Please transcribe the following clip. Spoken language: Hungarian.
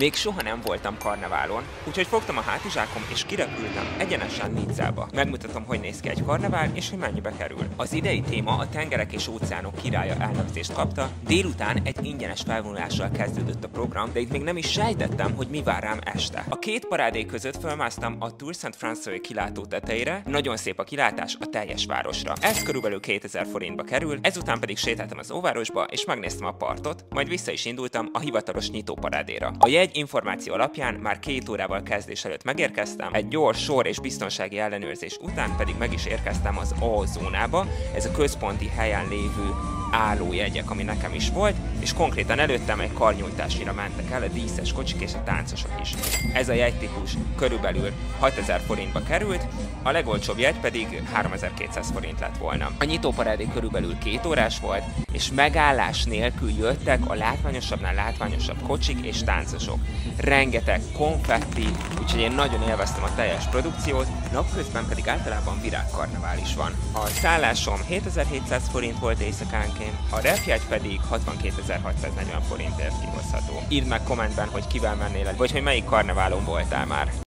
Még soha nem voltam karneválon, úgyhogy fogtam a hátizsákom és kirepültem egyenesen Nizzába. Megmutatom, hogy néz ki egy karnevál és hogy mennyibe kerül. Az idei téma a tengerek és óceánok királya elnevezést kapta, délután egy ingyenes felvonulással kezdődött a program, de itt még nem is sejtettem, hogy mi vár rám este. A két parádé között fölmásztam a Tour Saint-François kilátó tetejére, nagyon szép a kilátás a teljes városra. Ez körülbelül 2000 forintba kerül, ezután pedig sétáltam az óvárosba és megnéztem a partot, majd vissza is indultam a hivatalos nyitóparádéra. A egy információ alapján már 2 órával kezdés előtt megérkeztem, egy gyors sor és biztonsági ellenőrzés után pedig meg is érkeztem az A zónába, ez a központi helyen lévő állójegyek, ami nekem is volt, és konkrétan előttem egy karnyújtásnyira mentek el a díszes kocsik és a táncosok is. Ez a jegytípus körülbelül 6000 forintba került, a legolcsóbb jegy pedig 3200 forint lett volna. A nyitóparádé körülbelül 2 órás volt, és megállás nélkül jöttek a látványosabbnál látványosabb kocsik és táncosok. Rengeteg konfetti, úgyhogy én nagyon élveztem a teljes produkciót, napközben pedig általában virágkarnevál is van. A szállásom 7700 forint volt éjszakánként, a repjegy pedig 62640 forintért kihozható. Írd meg kommentben, hogy kivel mennél, vagy hogy melyik karneválon voltál már.